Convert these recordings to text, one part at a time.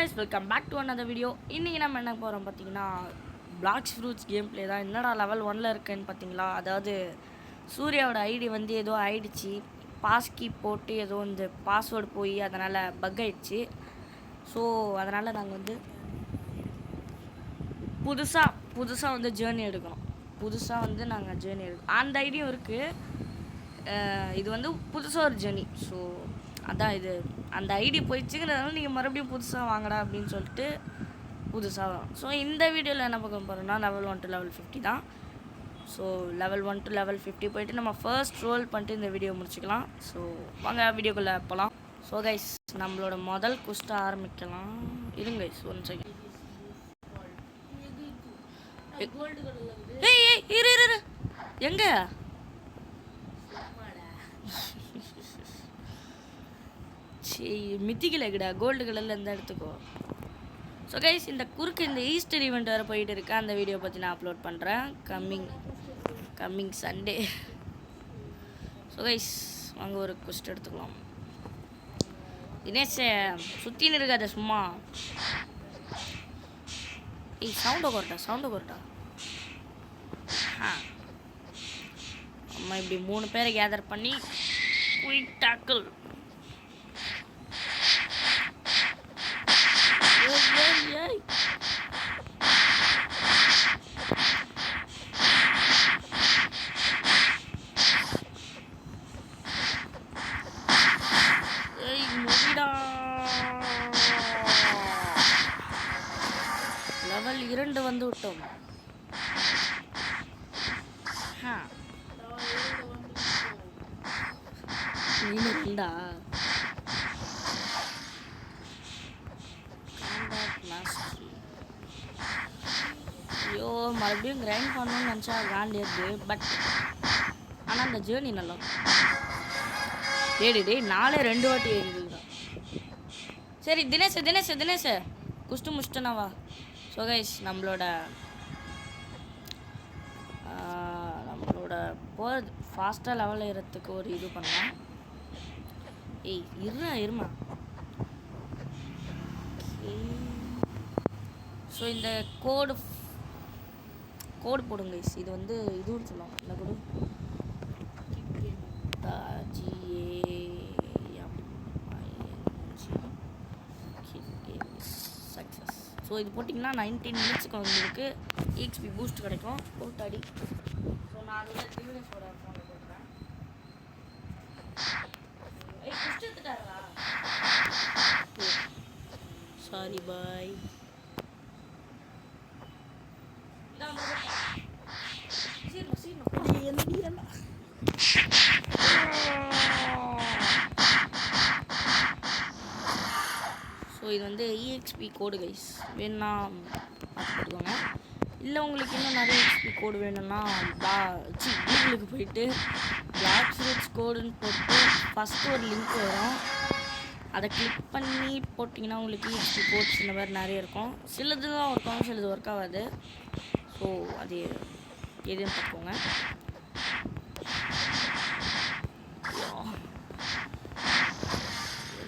guys, welcome back to another video. இன்னைக்கு நம்ம என்ன போறோம் பாத்தீங்கன்னா பிளாக்ஸ் ஃப்ரூட்ஸ் கேம் ப்ளே தான். என்னடா லெவல் 1ல இருக்கேன்னு பாத்தீங்களா? அதாவது சூர்யாவோட ஐடி வந்து ஏதோ ஆயிடுச்சு. பாஸ் கீ போட்டு ஏதோ இந்த பாஸ்வேர்டு போய் அதனால பக் ஆயிடுச்சு. ஸோ அதனால நாங்கள் வந்து புதுசா வந்து ஜேர்னி எடுக்கணும். புதுசாக வந்து நாங்கள் ஜேர்னி எடுக்கணும். அந்த ஐடியும் இருக்குது. இது வந்து புதுசாக ஒரு ஜேர்னி. ஸோ அதான் இது அந்த ஐடி போயிடுச்சுங்கிறதுனால நீங்கள் மறுபடியும் புதுசாக வாங்கடா அப்படின்னு சொல்லிட்டு புதுசாக வரும். ஸோ இந்த வீடியோவில் என்ன பார்க்க போகிறோம்னா லெவல் 1 to லெவல் 50 தான். ஸோ லெவல் 1 to லெவல் 50 போயிட்டு நம்ம ஃபர்ஸ்ட் ரோல் பண்ணிட்டு இந்த வீடியோ முடிச்சுக்கலாம். ஸோ வாங்க வீடியோக்குள்ளே போகலாம். ஸோ கைஸ் நம்மளோட முதல் குஸ்ட்டை ஆரம்பிக்கலாம். இருங்க கைஸ் ஒன் செகண்ட். இரு எங்க மித்திக்கல கிடா கோல்டு கலரில் இருந்தால் எடுத்துக்கோ. ஸோ கைஸ் இந்த குறுக்கு இந்த ஈஸ்டர் ஈவெண்ட் வேறு போயிட்டு இருக்கேன். அந்த வீடியோ பற்றி நான் அப்லோட் பண்ணுறேன் கம்மிங் சண்டே. ஸோ கைஸ் வாங்க ஒரு குஸ்ட் எடுத்துக்கலாம். தினேஷ் சுற்றின்னு இருக்காத சும்மா. சவுண்டை குறட்டா. நம்ம இப்படி 3 பேரை கேதர் பண்ணி குயிக் டாக்கிள். லெவல் 2 வந்து விட்டோம். நீண்டா ஐயோ மறுபடியும் கிரைண்ட் பண்ணணும்னு நினச்சா காண்டியது. பட் ஆனால் அந்த ஜேர்னி நல்லா டே 4 வாட்டி ஏறிடுதான். சரி தினேஷ் குஷ்டு முஷ்டனாவா. ஸோ கைஸ் நம்மளோட போகிறது ஃபாஸ்ட்டாக லெவலில் ஏறத்துக்கு ஒரு இது பண்ணலாம். இருமா. ஸோ இந்த கோடு போடுங்க கைஸ். இது வந்து இதுன்னு சொல்லலாம். இந்த கோடு சக்ஸஸ். ஸோ இது போட்டிங்கன்னா 19 மினிட்ஸ்க்கு உங்களுக்கு EXP பூஸ்ட் கிடைக்கும். போட்டு அடி. ஸோ நான் அதில் டிவிஎஸோட ஃபோனில் போட்டுறேன். பூஸ்ட் எடுத்துட்டாரா? சாரி பாய். ஸோ இது வந்து EXP கோடு கைஸ். வேணுன்னா பார்த்துக்கோங்க. இல்லை உங்களுக்கு இன்னும் நிறைய EXP கோடு வேணும்னா கூகுளுக்கு போயிட்டு பிளாக் ஃப்ரூட்ஸ் கோடுன்னு போட்டு ஃபஸ்ட்டு ஒரு லிங்க் வரும். அதை கிளிக் பண்ணி போட்டிங்கன்னா உங்களுக்கு EXP கோட்ஸ் இந்த மாதிரி நிறைய இருக்கும். சிலது தான் ஒர்க் ஆகும், சிலது ஒர்க் ஆகாது. ஸோ அது எதுன்னு பார்த்துக்கோங்க.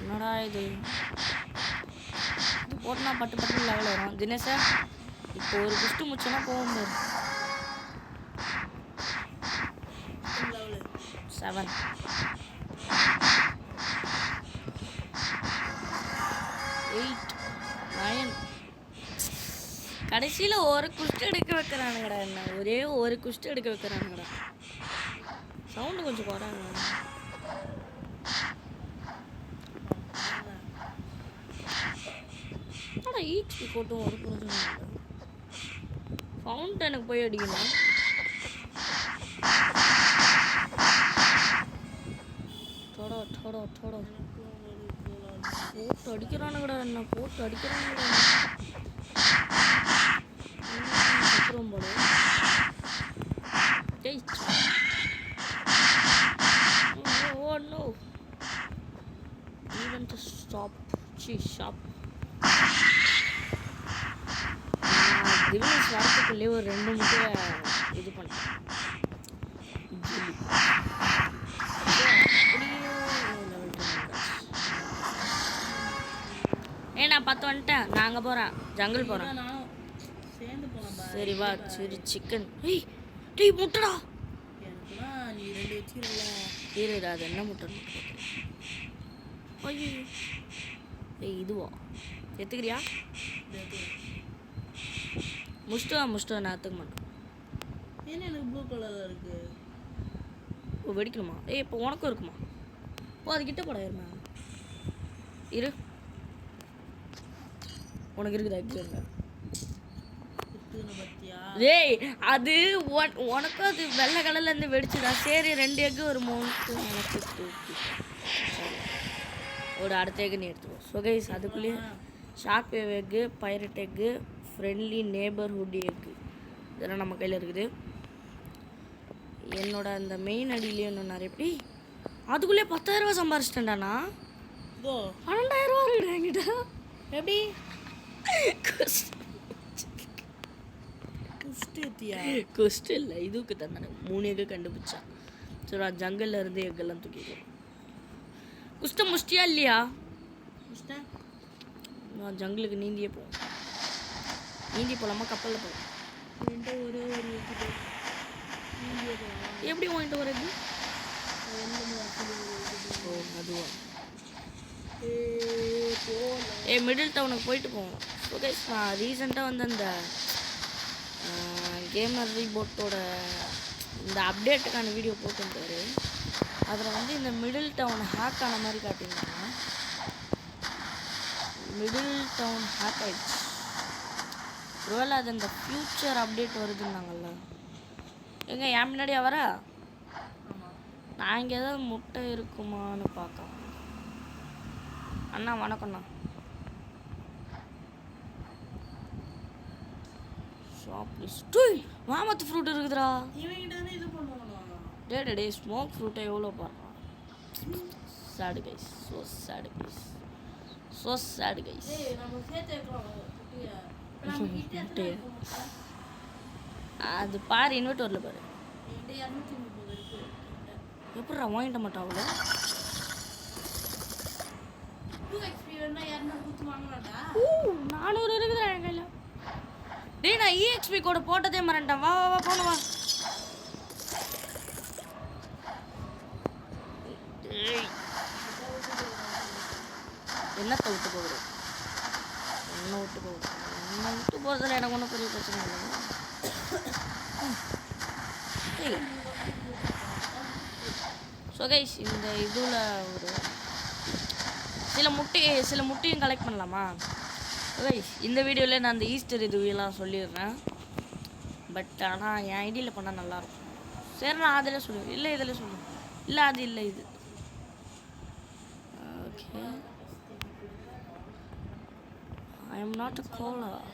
என்னடா இது போட்டுனா பட்டு லெவல் வரும். தினேஷா இப்போ ஒரு குஷ்டு முச்சோன்னா போக முடியாது. 7 8 9 கடைசியில் ஒரு குஷ்டு எடுக்க வைக்கிறானுங்கடா. என்ன ஒரே ஒரு குஷ்டு எடுக்க வைக்கிறானுங்கடா. சவுண்டு கொஞ்சம் குறாங்க. EXP போட்டும் ஒரு பிரச்சனை. ஃபவுண்டனுக்கு போய் அடிக்கணும். தோடோ போட்டு அடிக்கிறானுங்கடா. என்ன போட்டு அடிக்கிறானுங்கடா. போல oh no, even to stop shop. Dinesh வரத்துக்குள்ளே ஒரு 2 முட்டை இது பண்ணேன். நான் பார்த்து வந்துட்டேன். நான் அங்கே போகிறேன், ஜங்கிள் போகிறேன். நானும் சேர்ந்து போகலாம். சரி வா. சரி சிக்கன். ஏய் டேய் முட்டைடா. எனக்குனா நீ 2 வச்சிருக்கலாம். ஏறிடா, அது என்ன முட்டை? ஐயோ ஏய் இதுவா எடுத்துக்கிறியா? முஷ்டா நான் எடுத்துக்க மாட்டேன். ஏன்னா எனக்கு ப்ளூ கலரில் இருக்குது. ஓ வெடிக்கணுமா? ஏய் இப்போ உனக்கும் இருக்குமா? ஓ அதுக்கிட்ட போட இருமா. இரு உனக்கு இருக்குதா? இருக்குங்க பத்தியா? ஏய் அது உனக்கும் அது வெள்ளை கலர்ல இருந்து வெடிச்சுதா? சரி 2 எக்கு ஒரு 3 எனக்கு தூக்கி ஒரு அடுத்த எக்கு நீ எடுத்துக்கோ. ஸோ கைஸ் அதுக்குள்ளேயே shark wave egg, pirate egg, friendly neighbourhood egg இதெல்லாம் நம்ம கையில் இருக்குது. என்னோட அந்த மெயின் அடியிலே இன்னும் நிறைய பேர் அதுக்குள்ளே 10,000 ரூபா சம்பாரிச்சிட்டேன்டாண்ணா. 12,000 ரூபா இருக்குடா என்கிட்ட. எப்படி கொஸ்ட் இல்லை இதுக்கு தந்தானே 3 எக்கு கண்டுபிடிச்சான். சரி நான் ஜங்கல்ல இருந்து எக்கெல்லாம் தூக்கிடுவோம். குஷ்ட முஷ்டியா இல்லையா? நான் ஜங்கிளுக்கு நீந்தியே போவோம். நீந்தி போகலாமா கப்பலில் போகலாம்? எப்படி வாங்கிட்டு வரது? ஓ அதுவா? மிடில் டவுனுக்கு போயிட்டு போவோம். ஓகே நான் ரீசெண்டாக வந்து அந்த கேமர் ரீபோட்டோட இந்த அப்டேட்டுக்கான வீடியோ போட்டுருந்தாரு. அதில் வந்து இந்த மிடில் டவுன் ஹேக் ஆன மாதிரி காட்டியிருந்தாங்க. மிடில் டவுன் ஹேக் ஆயிடுச்சு. ஒருவேளை அது அந்த ஃப்யூச்சர் அப்டேட் வருதுன்னாங்கல்ல. எங்க என் முன்னாடியா வர? நான் இங்கே ஏதாவது முட்டை இருக்குமான்னு பார்க்கலாம். அண்ணா வணக்கம்ண்ணா. மாமத்து ஃப்ரூட் இருக்குதுடா. டே ஸ்மோக் ஃப்ரூட்டை எவ்வளோ பாடுறான். சேடு கைஸ், ஸோ சேடு கைஸ். அது பாரு இன்வெர்ட்டரில் பாரு. எப்படிடா வாங்கிட்ட மாட்டா அவ்வளோ? 400 இருக்குதுடா என் கையில். டேய் நான் EXP கோட போட்டதே மறந்துட்டேன். வா வா வா போன வா. என்னத்தை விட்டு போகுது? என்ன விட்டு போகுது? என்ன விட்டு போகிறதுல எனக்கு ஒன்றும் பெரிய பிரச்சனை இல்லை. ஸோ கைஸ் இந்த இதில் ஒரு சில முட்டையும் கலெக்ட் பண்ணலாமா? கைஸ் இந்த வீடியோவில் நான் அந்த ஈஸ்டர் இதுவெல்லாம் சொல்லிடுறேன். பட் ஆனால் என் ஐடியில் பண்ணால் நல்லாயிருக்கும். சரி நான் அதில் சொல்லுவேன். இல்லை இதில் சொல்லுவேன். இல்லை அது இல்லை இது. Okay I am not a Kolar.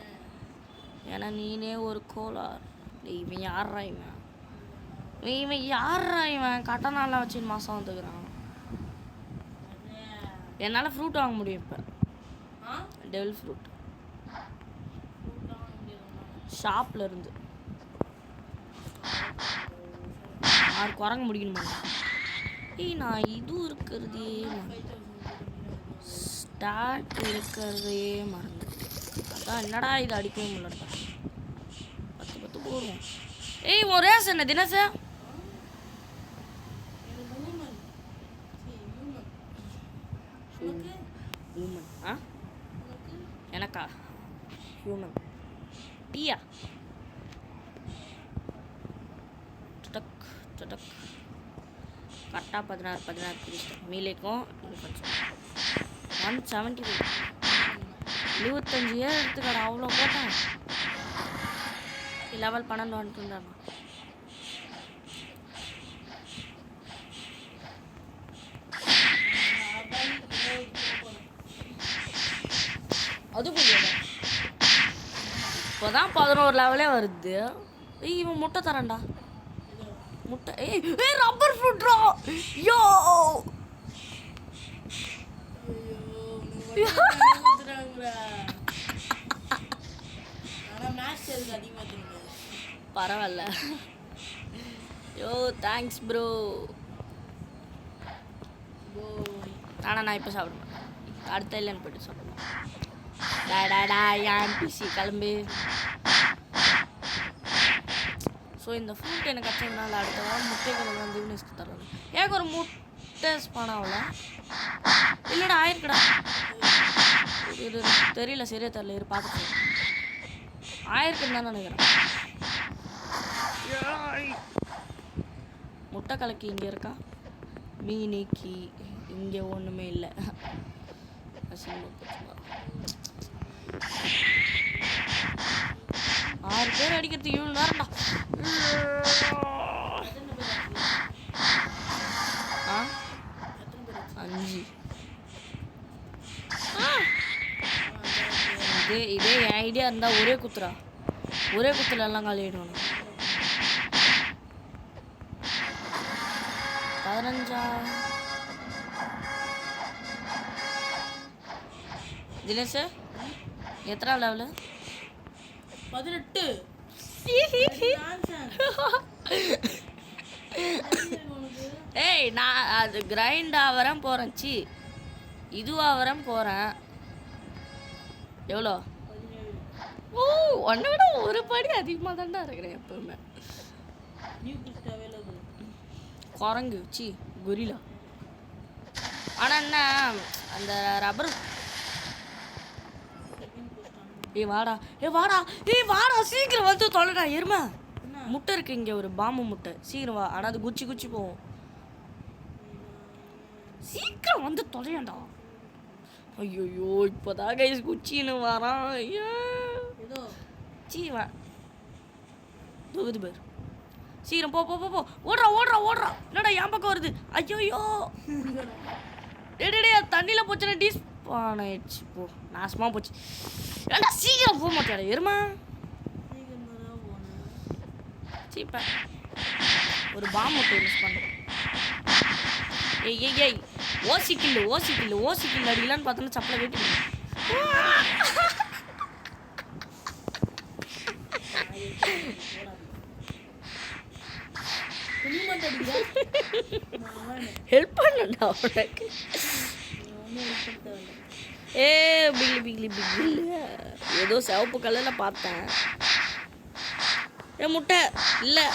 ஏன்னா நீனே ஒரு கோலார். இவன் யாரா இவன் கட்டணாலாம் வச்சு மாதம் வந்துக்கிறான். என்னால் ஃப்ரூட் வாங்க முடியும் இப்போ. டெவில் ஃப்ரூட் ஷாப்பில் இருந்து 6 குரங்கு முடிக்கணுமா? நான் இதுவும் இருக்கிறதே ஸ்டார்ட் இருக்கிறதே மறந்து. அதான் என்னடா இது அடிக்கவே முடியல. 10 போடுவோம். உன் ரேஸ் என்ன தினசா? எனக்கா ஹியூமன் டீயா? கரெக்டாக 16 பிடிச்சிட்டேன். மீலேக்கும் 170 25 இயர் எடுத்துக்கடா. அவ்வளோ போட்டேன். லெவல் 12 வந்துட்டு இருந்தாங்க. அது இப்போதான் 11 லெவலே வருது. இவன் முட்டை தரேன்டா. முட்டை ரப்பர் ஃப்ரூட்ரா. யோ பரவாயில்ல. யோ தேங்க்ஸ் ப்ரோ. ஆனால் நான் இப்போ சாப்பிடுவேன். அடுத்த இல்லைன்னு போய்ட்டு சாப்பிடுவேன். டா ஏன் பிசி கிளம்பு. ஸோ இந்த ஃப்ரூட் எனக்கு கச்சதுனால அடுத்த வாரம் முட்டைகள் வந்து யூனிஸ்க்கு தர்றது. ஏன் ஒரு முட்டை ஸ்பான் ஆகல? இல்லைடா ஆயிருக்குடா. இது தெரியல, சரியா தெரியல. இரு பார்த்துட்டு ஆயிருக்குன்னு தான் நினைக்கிறேன். முட்டை கலக்கி இங்கே இருக்கா? மீனிக்கு இங்கே ஒன்றுமே இல்லை. 6 பேர் அடிக்கிறதுக்கு இவ்வளோ நேரம்டா. ஆ 5. இதே என் ஐடியா இருந்தால் ஒரே குத்துறா. ஒரே குத்துல எல்லாம் காலி ஆயிடுவானு. 15. தினேஷ் எத்தனை லெவலு? 18. ஏய் நான் அது கிரைண்ட் ஆகிறேன் போகிறேன். சி இதுவாக வரேன் போகிறேன். எவ்வளோ? ஓ ஒன்றை விட ஒரு படி அதிகமாக தான்டா இருக்கிறேன் எப்பவுமே. குரங்கு சி கொரிலா. ஆனால் என்ன அந்த ரப்பர். வாடா வாடா சீக்கிரம் வந்து தொலைடா எருமை. முட்டை இருக்கு இங்கே, ஒரு பாம்பு முட்டை. சீக்கிரம் வா. ஆனால் அது குச்சி போகும். சீக்கிரம் வந்து தொலையாண்டா. ஐயோ இப்போதான் கைஸ் குச்சின்னு வரான். ஐயோ சீ வா தொகுது பேர். சீக்கிரம் போ போ போ போ. ஓடுறா. என்னடா என் பக்கம் வருது. ஐயோ டே தண்ணியில் போச்சுன்னா டீஸ்பான் ஆயிடுச்சு. போ நாசமாக போச்சு. ஏண்டா சீக்கிரம் போக மாட்டேடா எருமா. சீப்பா ஒரு பாம்பு முட்டை யூஸ் பண்ணுறேன். ஏய் ஓசிக்கில் அடிக்கலான்னு பார்த்தோன்னா சப்பலை வெட்டி. ஹெல்ப் பண்ணா உனக்கு. பிகிலி ஏதோ சிவப்பு கலரில் பார்த்தேன். முட்டை இல்லை.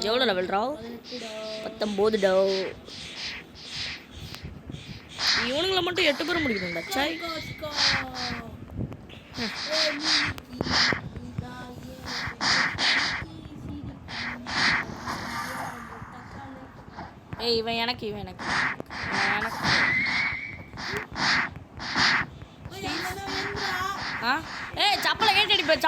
எவ்வளோ லெவல் ராவ்? 19 டவ். இவனுங்களை மட்டும் 8 பேர் முடிக்கணும்டா. சாய் ஏய் இவன் எனக்கு ஆ ஏய் சப்பலை கேட்டு அடிப்பேன்.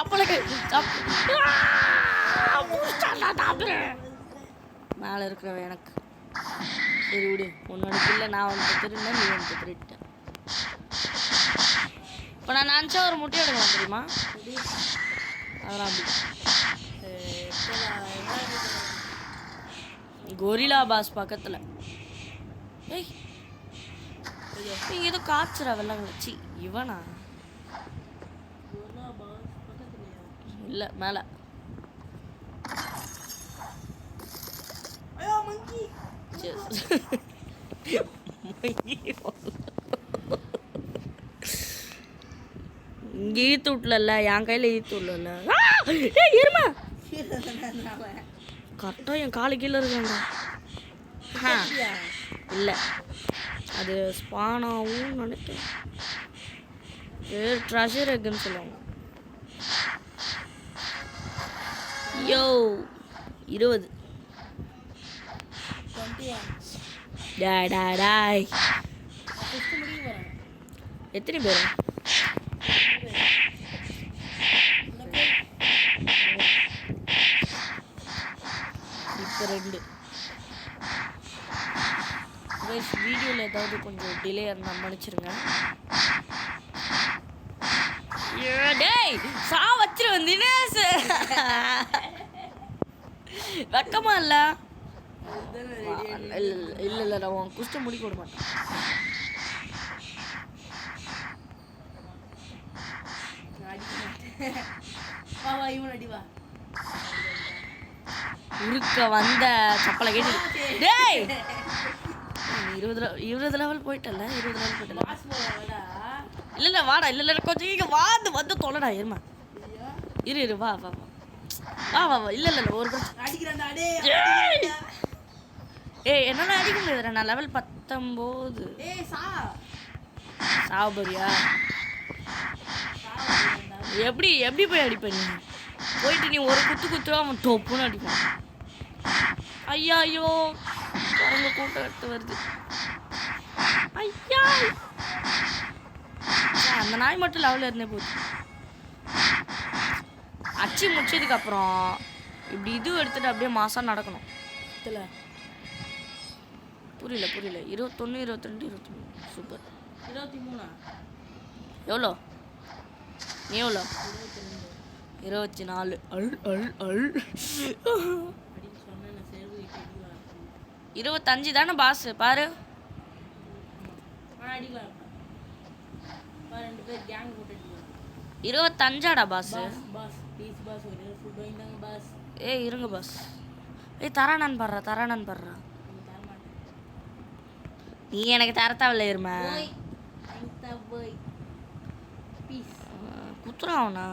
மேலே இருக்கிறவன் எனக்கு. சரி விடு, உன்னோட இல்லை. நான் வந்து திருந்தேன், நீ வந்து திருட்டேன். இப்போ நான் நினச்சா ஒரு முட்டை எடுக்கலாம் தெரியுமா? அதெல்லாம் அப்படி கொரிலா பாஸ் பக்கத்தில். ஏய் நீங்கள் ஏதோ காய்ச்சுறா வெள்ளம் வச்சு. இவனா இல்லை மேலே. இங்கே ஈத்து விட்டல, என் கையில் ஈத்து விடல. இருமா கரெக்டாக என் காலு கீழே இருக்காங்க. இல்லை அது ஸ்பானாகவும் நினைக்கிறேன். ட்ரெஷர் எக்குன்னு சொல்லுவாங்க. 20. டாய் எத்தனை பேர்? இப்போ 2. வீடியோவில் ஏதாவது கொஞ்சம் டிலே இருந்தால் மன்னிச்சிருங்க. டேய் சா வச்சிருவேன் தினேஷ். வெக்கமா இல்லை? இல்லை நான் உன் குஷ்ட முடிக்க விட மாட்டேன். உருக்க வந்த சப்பலை கேட்டு டேய் நீ 20 லெவல் போயிட்டல 20 லெவல் போயிட்டல பாஸ் போடா இல்ல வாடா இல்ல கொஞ்சம் இங்க வந்து தொலைடா இருமா இரு வா வா வா இல்ல ஒரு அடிக்கிறான்டா ஏய் என்னால அடிக்க முடியாதுடா நான் லெவல் 19 ஏய் சாவபரியா எப்படி போய் அடிப்ப நீ போயிட்டு நீ ஒரு குத்துவா அவன் டொப்புன்னு அடிப்பான் ஐயோ குரங்கு கூட்டம் எடுத்து வருது ஐயா அந்த நாய் மட்டும் லெவலில் இருந்தே போகுது அச்சு முடிச்சதுக்கு அப்புறம் இப்படி இது எடுத்துட்டு அப்படியே மாசம் நடக்கணும் புரியல 21 22 23 சூப்பர் 23 எவ்வளோ நீ எவ்வளோ 24 அல் 25 தானே பாஸ் பாரு அடிக்கலாம் 2 பேர் கேங் போட்டு 25ஆடா பாஸ் பாஸ் ப்ளீஸ் பாஸ் ஒரு ஃபுட் வாங்கிட்டாங்க பாஸ் ஏய் இருங்க பாஸ் ஏய் தரானான்னு பாடுறா நீ எனக்கு தரத்தாவில்ல இருமா குத்துறா அவனா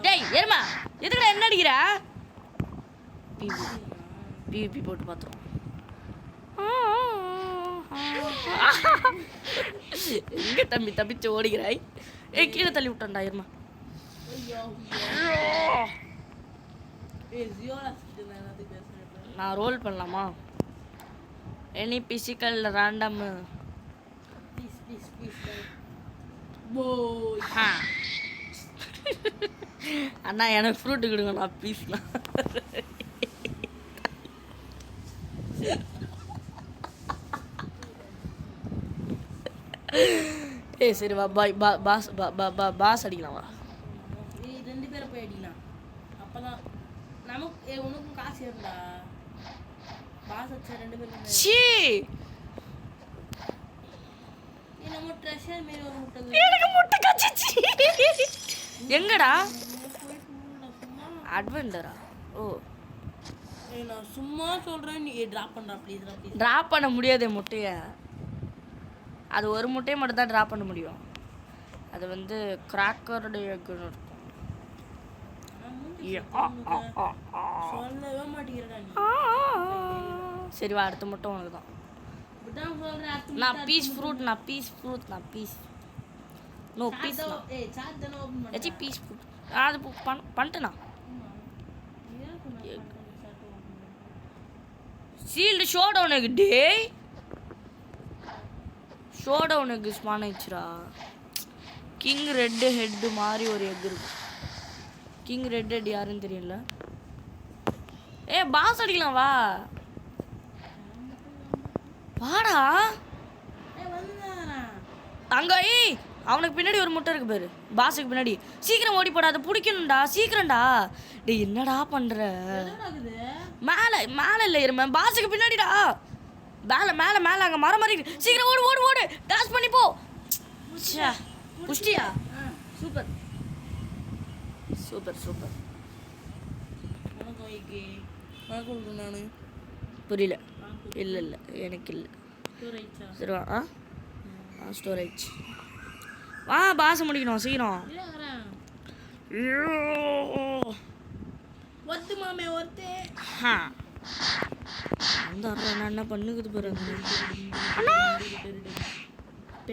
டேய் எருமா எதுக்குடா என்ன அடிக்கிற பிபி போட்டு பார்த்துருவோம் எங்க தம்பி தப்பிச்சு ஓடிக்கிறாய் ஏய் கீழே தள்ளி விட்டான்டா இருமா நான் ரோல் பண்ணலாமா எனி பிசிக்கல் ரேண்டம் அண்ணா எனக்கு ஃப்ரூட்டு கொடுங்க நான் பீஸ்லாம் ஏய் சரி வா பாய் பாஸ் அடிக்கலாம் வா 2 பேரை போய் அடிக்கலாம் அப்பதான் நமக்கு உனக்கும் காசு இருந்தா பாஸ் அடிச்சா 2 பேரும் சீ நம்ம ட்ரெஷர் மேல ஒரு முட்டை எனக்கு முட்டை கச்சிச்சு எங்கடா அட்வென்ச்சரா ஓ நான் சும்மா சொல்றேன் நீ டிராப் பண்றா ப்ளீஸ் டிராப் பண்ண முடியாதே முட்டைய அது ஒரு முட்டையை மட்டும் தான் டிராப் பண்ண முடியும் அது வந்து கிராக்கருடைய எக்குன்னு இருக்கும் சொல்லவே மாட்டேங்கிறடா நீ சரி வா அடுத்த முட்டை உனக்கு தான் நான் பீஸ் ஃப்ரூட் நோ பீஸ் ஏய் சாட் தான ஓபன் பண்ணு எச்சி பீஸ் ஃப்ரூட் அது பண்ணிட்டேனா சீல்டு ஷோ டவுன் எக் டே ஷோ டவுன் எக் ஸ்பான் ஆயிடுச்சுடா கிங் ரெட் ஹெட் மாதிரி ஒரு எக் இருக்கு கிங் ரெட் ஹெட் யாருன்னு தெரியல ஏ பாஸ் அடிக்கலாம் வா வாடா அங்க ஏய் அவனுக்கு பின்னாடி ஒரு முட்டை இருக்கு பாரு பாஸுக்கு பின்னாடி சீக்கிரம் ஓடி போடா அதை பிடிக்கணும்டா சீக்கிரம்டா டேய் என்னடா பண்ற மேல இல்ல இருமே பாஸுக்கு பின்னாடிடா மேல அங்க மரம் மாதிரி சீக்கிரம் ஓடு டாஸ் பண்ணி போ புஷ்டியா சூப்பர் புரியல இல்லை எனக்கு இல்லை சரி வா ஸ்டோரேஜ் வா பாச முடிக்கணும் சீக்கிரம் அந்த என்ன பண்ணுக்குது பாரு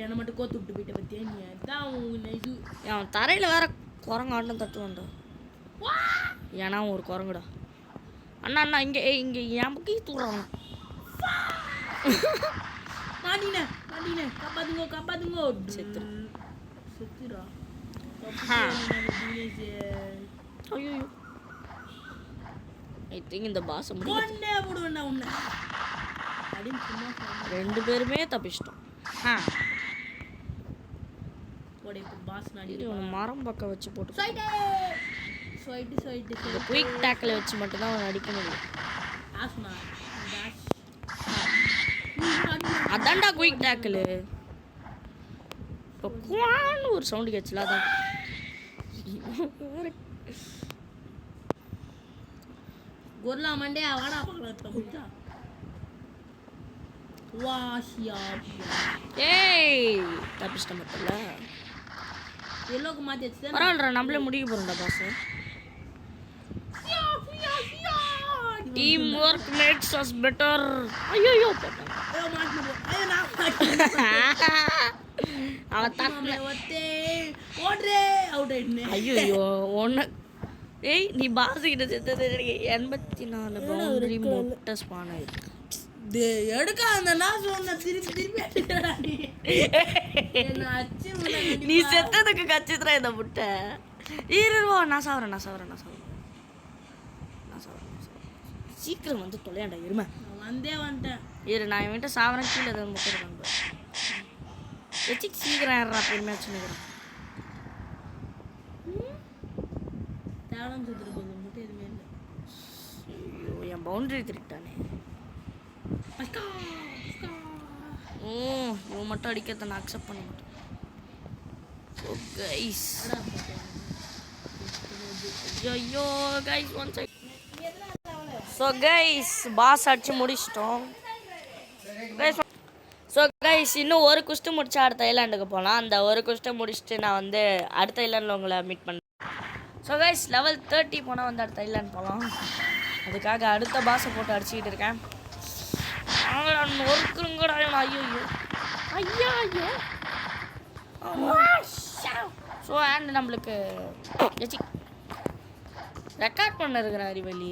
என்ன மட்டும் கோத்து விட்டு போயிட்ட பத்தியா நீ அதான் இது அவன் தரையில் வேற குரங்காட்டம் தட்டுவான்டா ஏன்னா ஒரு குரங்குடா அண்ணா இங்கே என் பக்கம் தூடுறான் நாடினே காப்பாத்துங்கோ செத்துரா ஐயோ ஐ திங்க் இந்த பாஸ் கொன்னே போடுவேன்டா உன்னை அடின்னு சும்மா 2 பேருமே தப்பிச்சிட்டோம் போடே பாஸ் நாடி மரம் பக்கம் வச்சு போட்டு ஸ்வைட்டு குயிக் டேக்கில் வச்சு மட்டும் தான் அவன் அடிக்க முடியும் ஆஸ்மா டாஷ் அதான்டா குயிக் டேக்கில் இப்போ குவான்னு ஒரு சவுண்டு கேட்சல அதான் கொர்லா மண்டே வாடா பார்க்கலாம் வாஷியா ஏய் தப்பிச்சிட்ட மட்டும்ல எல்லோக்கு மாற்றி வச்சுதான் பரவாயில்ல நம்மளே முடிக்க போகிறோம்டா boss team work makes us better ஐயோ போட்டான் அவன் தட்டின ஐயோ ஒன்று ஏய் நீ பாஸ் கிட்ட செத்தது 84 பவுண்டரி முட்டை ஸ்பான் ஆயிருக்கு எடுக்காதா சொன்ன திருப்பி நீ செத்ததுக்கு கச்சித்ரா இந்த முட்டை இருவா நான் சாவறேன் சீக்கிரம் வந்து தொலையாண்டா இருமை வந்துட்டேன் இரு நான் இவன்கிட்ட சாவறேன் கீழே ஏதாவது முட்டை இருக்காங்க வச்சு சீக்கிரம் ஏறா பெருமையா வச்சுருக்கிறேன் தேவலாம் சுத்துட்டு போகுது முட்டை எதுவுமே இல்லை ஐயோ என் பவுண்டரி திருட்டானே இவன் மட்டும் அடிக்கிறத நான் அக்செப்ட் பண்ண மாட்டேன் ஸோ கைஸ் ஐயோ guys one second so guys pass அடிச்சு முடிச்சிட்டோம் ஸோ கைஸ் இன்னும் ஒரு குஸ்ட்டு முடிச்சா அடுத்த ஐலாண்டுக்கு போகலாம் அந்த ஒரு குஸ்ட்டை முடிச்சுட்டு நான் வந்து அடுத்த ஐலாண்டில் உங்களை மீட் பண்ணேன் ஸோ கைஸ் லெவல் 30 போனால் வந்து அடுத்த ஐலாண்ட் போகலாம் அதுக்காக அடுத்த பாஸை போட்டு அடிச்சுக்கிட்டு இருக்கேன் நொறுக்குங்கடா ஐயோ ஸோ அண்ட் நம்மளுக்கு ரெக்கார்ட் பண்ண இருக்கிற அறிவலி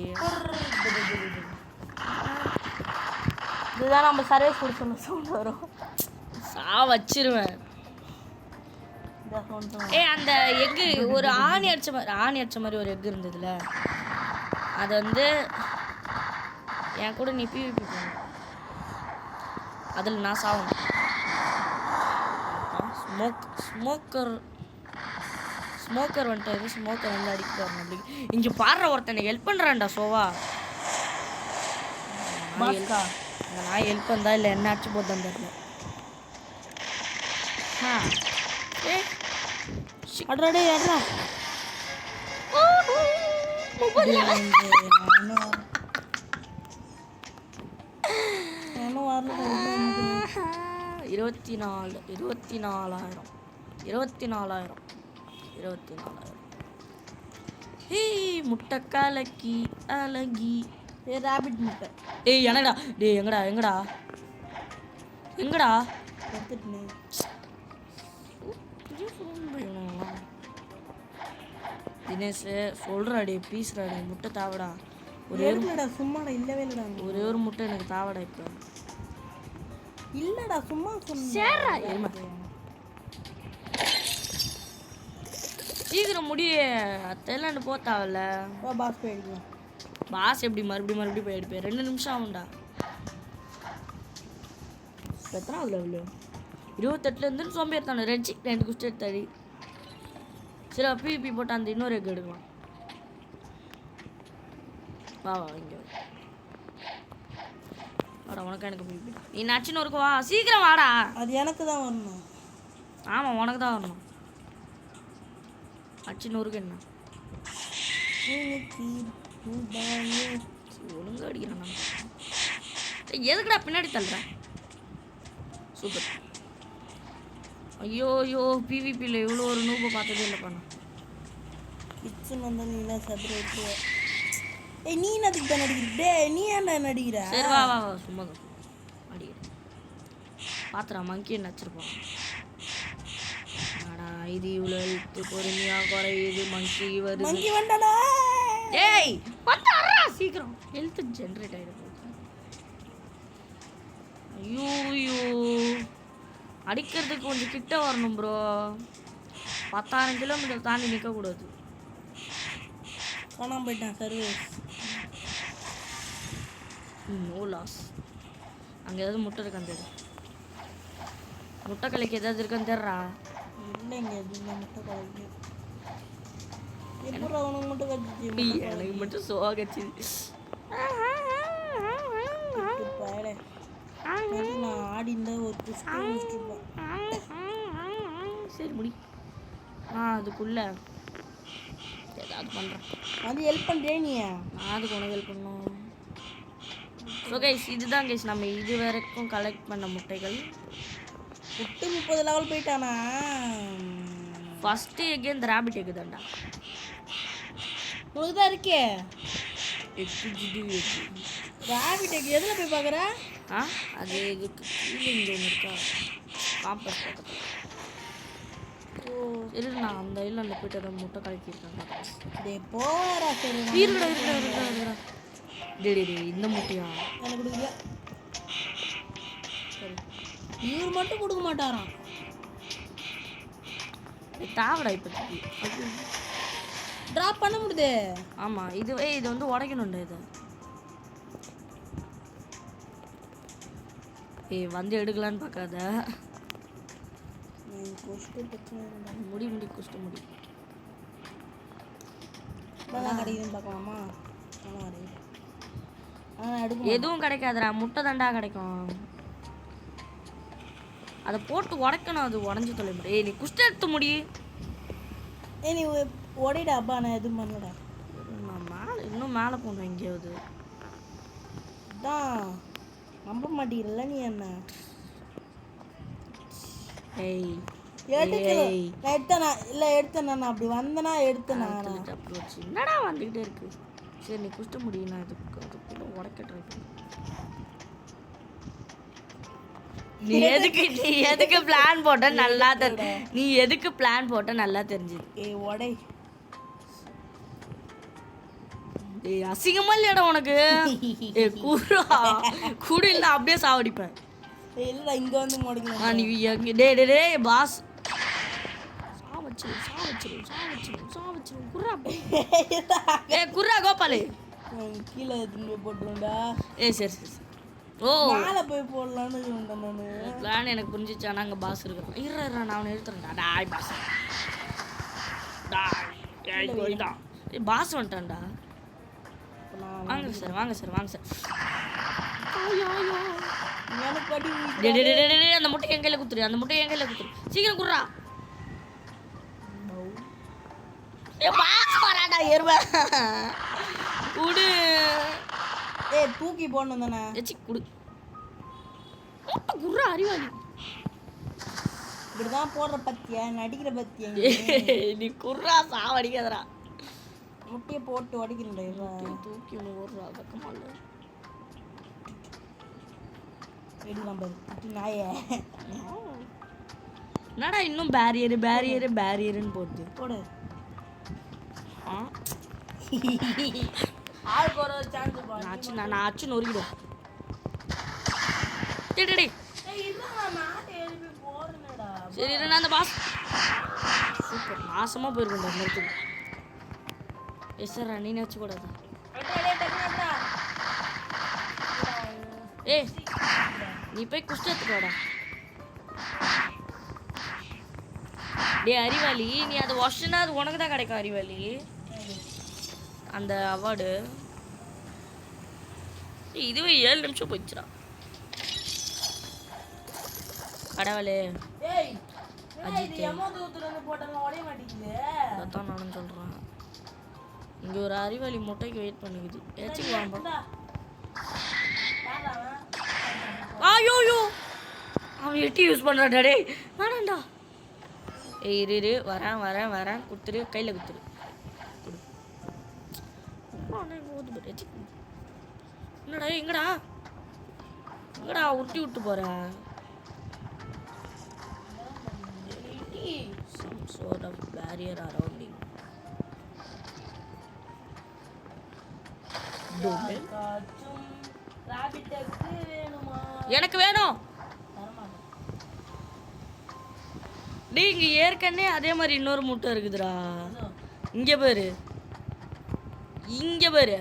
இதுதான் நம்ம சர்வீஸ் கொடுத்தோம் சவுண்ட் வரும் வச்சிருவேன் அந்த எக்கு ஒரு ஆணி அடிச்ச மாதிரி ஒரு எக்கு இருந்ததுல அது வந்து என் கூட நீ பிவிபி போன அதில் நான் சாவணும் ஸ்மோக்கர் வந்துட்டு ஸ்மோக்கர் வந்து அடிக்க வரணும் அப்படி இங்கே பாடுற ஒருத்தனை ஹெல்ப் பண்ணுறான்டா சோவா நான் ஹெல்ப் வந்தா இல்லை என்ன அடிச்சு போதான் தெரியல அட்ராடே அட்ரா இருபத்தி நாலாயிரம் ஏய் முட்டை கலக்கி அழகி ரேபிட் முட்டை ஏய் என்னடா டேய் எங்கடா எடுத்துட்டேன் தினேஷ் சொல்கிறாடே பீஸ்றாடே முட்டை தாவடா ஒரே சும்மாடா இல்லவே இல்லடா ஒரே ஒரு முட்டை எனக்கு தாவடா இப்போ இல்லடா சும்மா சேர்றா ஏமா சீக்கிரம் முடிய தெரியலான்னு போத்தாவல பாஸ் போயிடுவோம் பாஸ் எப்படி மறுபடியும் போய் எடுப்பேன் 2 நிமிஷம் ஆகும்டா எத்தனாவது லெவலு 28 சோம்பேறித்தானே 2 குஸ்ட் எடுத்தாடி சரி பிபி போட்டு அந்த இன்னொரு எக் எடுக்கலாம் வா இங்கே வாடா உனக்கு எனக்கு பிபி நீ நச்சுன்னு இருக்கு வா சீக்கிரம் வாடா அது எனக்கு தான் வரணும் ஆமாம் உனக்கு தான் வரணும் அச்சு நூறுக்கு என்ன ஒழுங்கு அடிக்கிறான் நான் எதுக்குடா பின்னாடி தள்ளுறேன் சூப்பர் ஐயோ பிவிபியில் இவ்வளோ ஒரு நூபை பார்த்ததே இல்லை பண்ண கிச்சன் வந்து நீனா சதுர விட்டு ஏய் நீ அதுக்கு தான் நடிக்கிற நீ ஏன்டா நடிக்கிற சரி வா சும்மா அடிக்கிறேன் பாத்துறா மங்கி நச்சிருப்போம் இது இவ்வளோ எழுத்து பொறுமையாக குறையுது மங்கி வருது ஏய் பத்தாரா சீக்கிரம் ஹெல்த் ஜென்ரேட் ஆகிடும் ஐயோ அடிக்கிறதுக்கு கொஞ்சம் கிட்ட வரணும் ப்ரோ 10,000 கிலோமீட்டர் தாண்டி நிற்கக்கூடாது காணாம போயிட்டேன் சர்வீஸ் நோ லாஸ் அங்கே ஏதாவது முட்டை இருக்கான்னு தெரியும் முட்டை கலைக்கு ஏதாவது இருக்கான்னு தெரிறா இல்லைங்க எதுவுமே முட்டை கலக்கி எப்படி அவனுக்கு மட்டும் கழிச்சு எனக்கு மட்டும் சோகச்சு நான் ஆடி இருந்தா ஒரு புஷ்டிருப்பேன் சரி முடி நான் அதுக்குள்ள ஏதாவது பண்ணுறேன் வந்து ஹெல்ப் பண்ணுறேன் நீ நான் அதுக்கு உனக்கு ஹெல்ப் பண்ணணும் ஸோ கைஸ் இதுதான் கைஸ் நம்ம இது வரைக்கும் கலெக்ட் பண்ண முட்டைகள். முட்டை 30 லெவல் போயிட்டானா? ஃபர்ஸ்ட் எக் இந்த ராபிட் எக் தான்டா. உனக்கு தான் இருக்கே எக்கு ராபிட் எக். எதில் போய் பார்க்குற? அது இதுக்கு கீழே இங்கே ஒன்று இருக்கா காம்பஸ் பக்கத்தில். சரி நான் அந்த ஐலாண்டில் போயிட்டு அதை முட்டை கலக்கியிருக்காங்க. போறா சரி இருக்கா டே இந்த முட்டையா எனக்கு கொடுக்கல. சரி இவர் மட்டும் கொடுக்க மாட்டாராம். தாவடா இப்போதைக்கு ட்ராப் பண்ண முடியுது. ஆமாம் இது வந்து உடைக்கணும்டா இதை. வந்து எடுக்கலான்னு பார்க்காத. முடி குஷ்டு முடி கிடைக்குதுன்னு பார்க்கலாமா? எதுவும் கிடைக்காதுடா, முட்டை தண்டா கிடைக்கும். அதை போட்டு உடைக்கணும், அது உடஞ்சி தொலை முடியும். நீ குஷ்டு எடுத்து முடி. நீ உடைடா அப்பா. நான் எதுவும் பண்ணடா. நான் மேலே இன்னும் மேலே போகணும் எங்கேயாவது. தான் நம்ப மாட்டீங்கல்ல நீ என்ன? எடுத்தேன் அப்படி வந்தனா எடுத்தேன். என்னடா வந்துகிட்டே இருக்கு. சரி நீ குஷ்ட முடியும். நான் அதுக்குள்ள உடைக்க ட்ரை பண்ண. நீ எதுக்கு பிளான் போட்ட நல்லா நீ எதுக்கு பிளான் போட்ட நல்லா தெரிஞ்சுது. உடை அசிங்கமா இல்லையாடா உனக்கு? கூட இல்ல அப்படியே சாவடிப்பேன். இல்லடா இங்க வந்து மோடிக்கலாம். நீ டே பாஸ் குர்ரா கோபாலு கீழே போட்டுருண்டா. சரி ஓ மேலே போய் போடலான்னு சொன்னேன் நான். பிளான் எனக்கு புரிஞ்சிச்சு. ஆனால் அங்கே பாஸ் இருக்கிறோம். நான் அவனை எடுத்துறேன்டா. டாய் பாஸ் பாஸ் வந்துட்டான்டா. வாங்க சார் வாங்க சார். அந்த முட்டை என் கையில குத்துரு. சீக்கிரம் குடுறா. குடு. தூக்கி போடணும் தானே. குடு குடுறா அறிவாளி. இப்படிதான் போடுற பத்தியா நடிக்கிற பத்தியா? நீ குர்ரா சாவடிக்காதடா. முட்டையை போட்டு உடைக்கிறேன்டா. தூக்கி ஒன்று ஓடுறா பக்கமா இல்லை. என்னடா இன்னும் பேரியருன்னு போடுது. போடு. நான் அச்சு நொறுக்கிடும். சரி நான் அந்த பாஸ் சூப்பர் நாசமா போயிருக்கேன்டா மருத்துவம். எஸ்ஸரா நீ வச்சு கூடாது. நீ போய் குஷ்டு எடுத்துட்டு வாடா. டே அறிவாளி, நீ அதை வாஷ்னா அது உனக்கு தான் கிடைக்கும் அறிவாளி. அந்த அவார்டு இதுவே 7 நிமிஷம் போயிடுச்சுடா. கடவுளே அதான் நானும் சொல்கிறேன். இங்கே ஒரு அறிவாளி முட்டைக்கு வெயிட் பண்ணுக்குது. ஏச்சுக்கு வாங்க. ஐயோ அவன் எட்டி யூஸ் பண்ணுறான்டா. டே வேணாண்டா. இரு வரேன் கொடுத்துரு. கையில் கொடுத்துரு. என்னடா எங்கடா உருட்டி விட்டு போற? Some sort of barrier around you. எனக்கு வேணும். டே இங்க ஏற்கனவே அதே மாதிரி இன்னொரு முட்டை இருக்குதுடா. இங்க பாரு இங்க பாரு.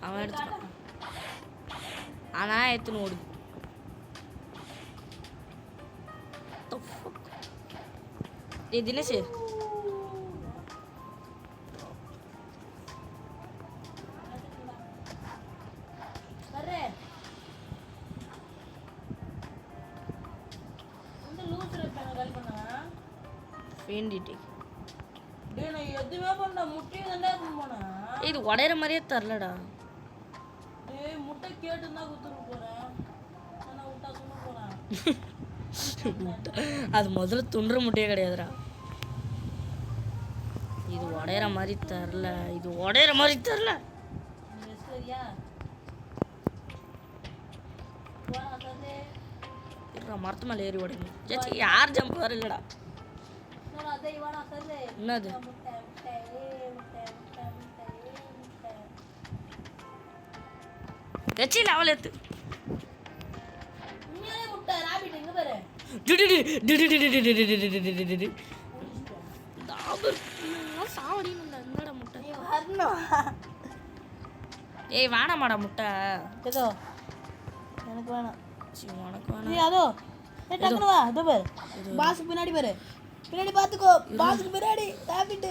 அவன் எடுத்துட்டான். ஆனா எத்தனை ஓடுது. தினேஷ் வேண்டிட்டு எதுவுமே பண்ணல முட்டையை தாண்டா எடுத்துன்னு போனேன். இது உடையிற மாதிரியே தரலடா. ஏய் முட்டை கேட்டுன்னா குத்துட்டு போறேன். நான் விட்டா சொல்ல போறேன். அது முதல்ல துண்டுற முட்டையே கிடையாதுடா. இது உடையிற மாதிரி தரல. இது உடையிற மாதிரி தரல. நீ சரியா வா தந்தே. இருடா, மரத்து மேலே ஏறி உடைங்க. சேச்சி யார் ஜம்ப் வரலடா. நான் அதே வாடா தந்தே. என்னது? முட்டை முட்டை முட்டை முட்டை முட்டை முட்டை. சேச்சி லெவல் ஏத்து. உண்மையாலே முட்டை ராபிட் எங்க பாரு. என்னடா முட்டை? நீ வரணும். ஏய் வேணாமாடா முட்டை. ஏதோ எனக்கு வேணாம். சரி உனக்கு நீ வேணாம். அதோ டக்குனு வா அதோ பாரு. பாஸ் பின்னாடி பாரு. பின்னாடி பாத்துக்கோ. பாஸ்க்கு பின்னாடி ராபிட்.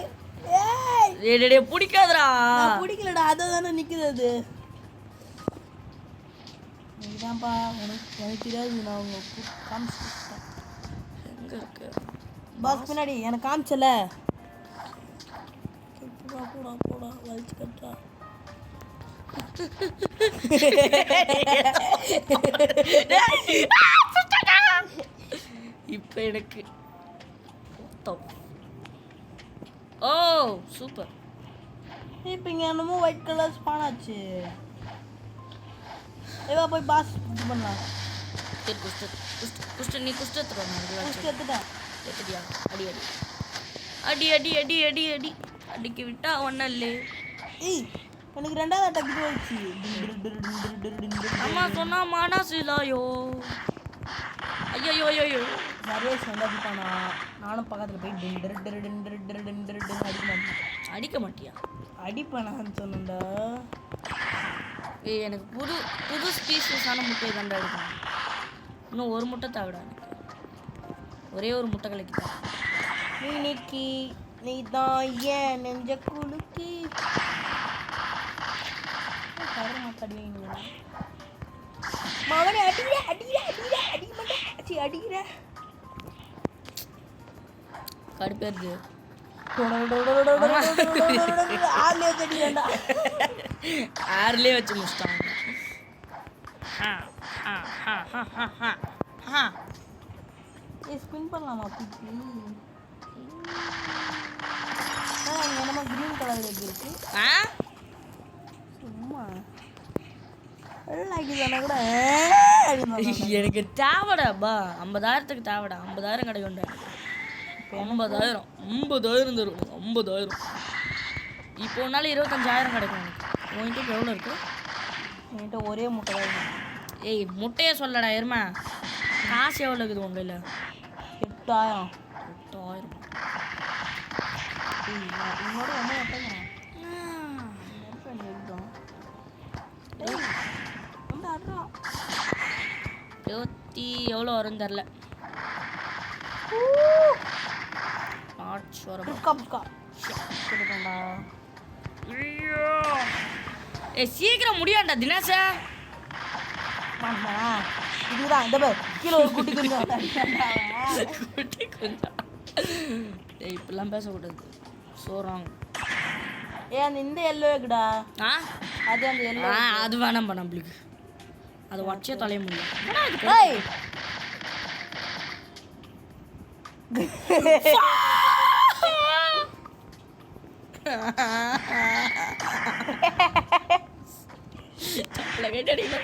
ஏய் டேய் டேய் பிடிக்காதடா. நான் பிடிக்கலடா. அதோ தானே நிக்குது அது. நீதான்ப்பா எனக்கு தெரியாது. நான் உங்க காமிச்சிட்டேன். எங்க இருக்கு? பாஸ் பின்னாடி எனக்கு காமிச்சல. போடா போடா போடா வலிச்சு கட்டா. இப்போ எனக்கு ஓ சூப்பர். இப்போ இங்கே என்னமோ ஒயிட் கலர் ஸ்பான் ஆச்சு. ஏவா போய் பாஸ் இது பண்ணலாம். சரி குஸ்ட் நீ குஸ்ட் எடுத்துருவாங்க. ஃபஸ்ட் எடுத்துட்டேன். எடுத்துட்டியா? அடி அடி அடி அடி அடி அடி அடி அடிக்க விட்டா ஒன்றும் இல்லை. ஏய் எனக்கு ரெண்டாவது அட்டாக் இது ஆயிடுச்சு. அம்மா சொன்னா மானாசிலாயோ. ஐயோ ஐயோ ஐயோ சர்வேஸ் வந்து அடிப்பானா. நானும் பக்கத்தில் போய் அடிக்க மாட்டியா? அடிப்பானான்னு சொன்னேன்டா. ஏய் எனக்கு புது புது ஸ்பீஷஸான முட்டையை தாண்டா எடுக்கணும். இன்னும் ஒரு முட்டை தாவிடா எனக்கு. ஒரே ஒரு முட்டை கலக்கிட்டா. இன்னைக்கு நீ தான் ஏன் நெஞ்ச குலுக்கி மகனே அடிக்கிற அடிக்கிற அடிக்கிற அடிக்க மாட்டேன். அடிக்கிற கடுப்பேருது. ஆறுலேயே வச்சு முடிச்சிட்டாங்க. ஸ்பின் பண்ணலாமா பிபி? என்னமா கிரீன் கலர் இருக்கு. சும்மா கூட எனக்கு தேவைடாப்பா. 50,000க்கு தேவைடா. 50,000 கிடைக்கும்டா. 50,000 50,000 தரும். 50,000 இப்போ ஒன்றால் 25,000 கிடைக்கும் எனக்கு. உன்கிட்ட இப்போ எவ்வளோ இருக்கு? என்கிட்ட ஒரே முட்டை தான் இருக்கு. ஏய் முட்டையே சொல்லடா எருமை. காசு எவ்வளோ இருக்குது உங்க கையில்? 8,000. 8,000 என்னோட ரொம்ப முட்டைங்க. இருபத்தி எவ்வளோ வரும்னு தெரில. ஏய் சீக்கிரம் முடியாண்டா தினேஷ. இதுதான் இந்த பேர் கீழே ஒரு குட்டி கொஞ்சம் குட்டி கொஞ்சம். ஏய் இப்பெல்லாம் பேசக்கூடாது. சோறாங்க. ஏன் அந்த இந்த எல்லோ இருக்குடா. அது அந்த எல்லோ. அது வேணாம்பா நம்மளுக்கு. அது வச்சே தொலைய முடியும்.